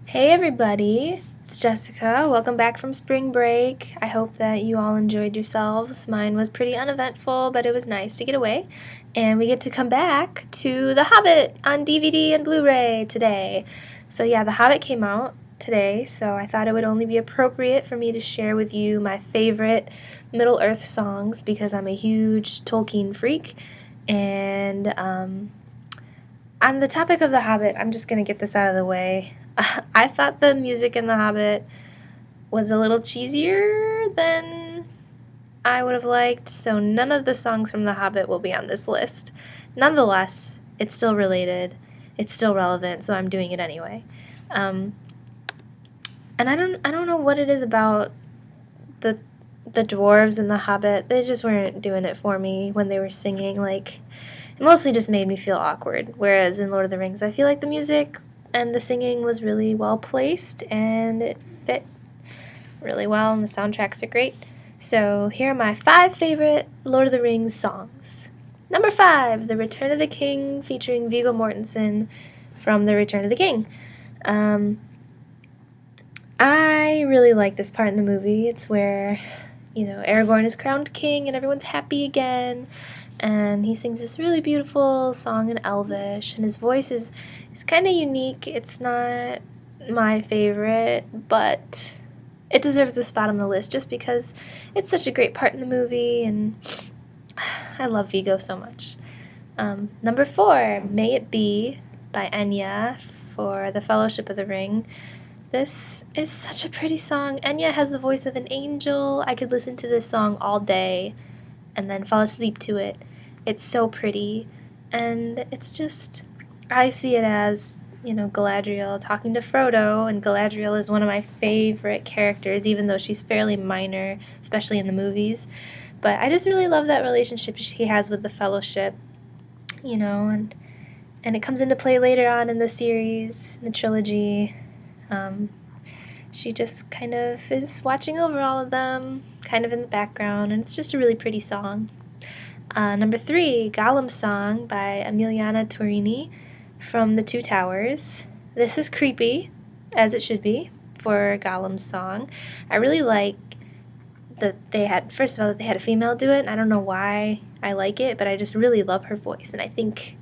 Hey everybody, it's Jessica. Welcome back from spring break. I hope that you all enjoyed yourselves. Mine was pretty uneventful, but it was nice to get away. And we get to come back to The Hobbit on DVD and Blu-ray today. So yeah, The Hobbit came out today, so I thought it would only be appropriate for me to share with you my favorite Middle-earth songs because I'm a huge Tolkien freak. And on the topic of The Hobbit, I'm just going to get this out of the way. I thought the music in The Hobbit was a little cheesier than I would have liked, so none of the songs from The Hobbit will be on this list. Nonetheless, it's still related, it's still relevant, so I'm doing it anyway. And I don't know what it is about the dwarves in The Hobbit. They just weren't doing it for me when they were singing. Like, it mostly just made me feel awkward. Whereas in Lord of the Rings, I feel like the music and the singing was really well placed and it fit really well and the soundtracks are great. So here are my 5 favorite Lord of the Rings songs. Number 5, The Return of the King featuring Viggo Mortensen from The Return of the King. I really like this part in the movie. It's where, Aragorn is crowned king and everyone's happy again. And he sings this really beautiful song in Elvish, and his voice is kind of unique. It's not my favorite, but it deserves a spot on the list just because it's such a great part in the movie, and I love Viggo so much. Number 4, May It Be by Enya for The Fellowship of the Ring. This is such a pretty song. Enya has the voice of an angel. I could listen to this song all day and then fall asleep to it. It's so pretty, and it's just, I see it as, Galadriel talking to Frodo, and Galadriel is one of my favorite characters, even though she's fairly minor, especially in the movies. But I just really love that relationship she has with the Fellowship, and it comes into play later on in the series, in the trilogy. She just kind of is watching over all of them, kind of in the background, and it's just a really pretty song. Number 3, Gollum's Song by Emiliana Torrini from The Two Towers. This is creepy, as it should be, for Gollum's Song. I really like that first of all, that they had a female do it, and I don't know why I like it, but I just really love her voice, and I think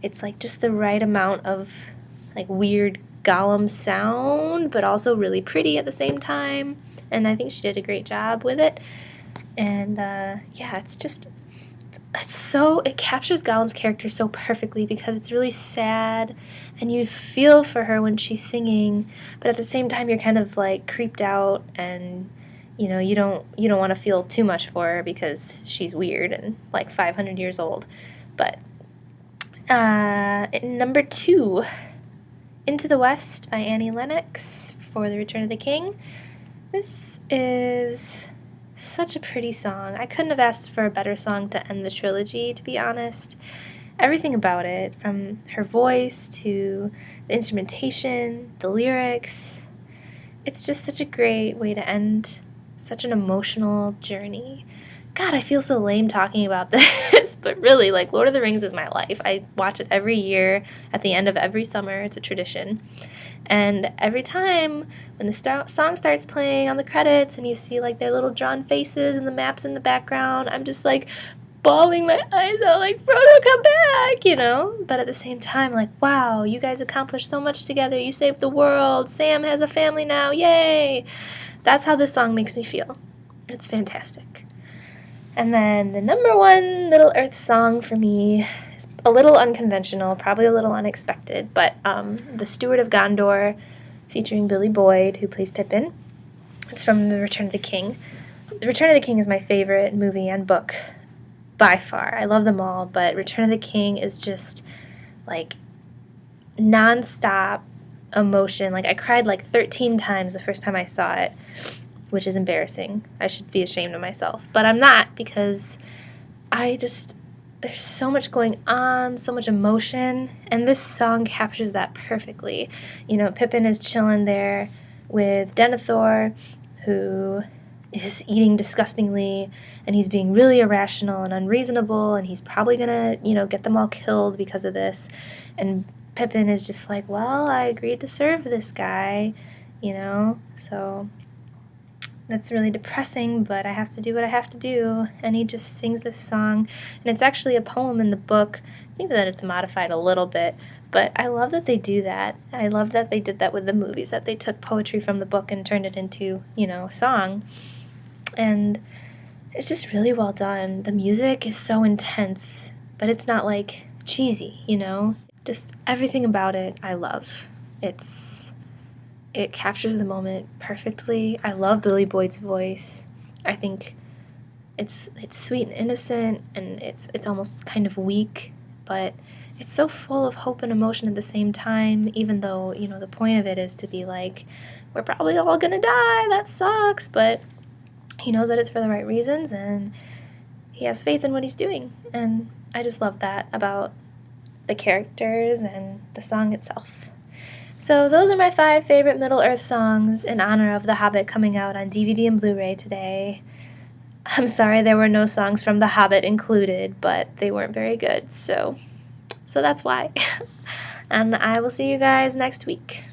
it's like just the right amount of like weird Gollum sound, but also really pretty at the same time, and I think she did a great job with it. And it captures Gollum's character so perfectly because it's really sad and you feel for her when she's singing, but at the same time you're kind of like creeped out, and you don't want to feel too much for her because she's weird and like 500 years old. But number 2, Into the West by Annie Lennox for The Return of the King. This is such a pretty song. I couldn't have asked for a better song to end the trilogy, to be honest. Everything about it, from her voice to the instrumentation, the lyrics, it's just such a great way to end such an emotional journey. God, I feel so lame talking about this, but really, like, Lord of the Rings is my life. I watch it every year at the end of every summer. It's a tradition. And every time when the song starts playing on the credits and you see like their little drawn faces and the maps in the background, I'm just like bawling my eyes out like, Frodo, come back, But at the same time, like, wow, you guys accomplished so much together. You saved the world. Sam has a family now. Yay! That's how this song makes me feel. It's fantastic. And then the number 1 Middle-earth song for me is a little unconventional, probably a little unexpected, but The Steward of Gondor, featuring Billy Boyd, who plays Pippin. It's from The Return of the King. The Return of the King is my favorite movie and book by far. I love them all, but Return of the King is just like non-stop emotion. Like, I cried like 13 times the first time I saw it, which is embarrassing. I should be ashamed of myself, but I'm not, because there's so much going on, so much emotion, and this song captures that perfectly. Pippin is chilling there with Denethor, who is eating disgustingly, and he's being really irrational and unreasonable, and he's probably gonna, get them all killed because of this. And Pippin is just like, well, I agreed to serve this guy, so that's really depressing, but I have to do what I have to do. And he just sings this song, and it's actually a poem in the book. I think that it's modified a little bit, but I love that they do that. I love that they did that with the movies, that they took poetry from the book and turned it into, song. And it's just really well done. The music is so intense, but it's not like cheesy, Just everything about it I love. It captures the moment perfectly. I love Billy Boyd's voice. I think it's sweet and innocent, and it's almost kind of weak, but it's so full of hope and emotion at the same time, even though, the point of it is to be like, we're probably all gonna die, that sucks, but he knows that it's for the right reasons, and he has faith in what he's doing. And I just love that about the characters and the song itself. So those are my 5 favorite Middle-earth songs in honor of The Hobbit coming out on DVD and Blu-ray today. I'm sorry there were no songs from The Hobbit included, but they weren't very good, so that's why. And I will see you guys next week.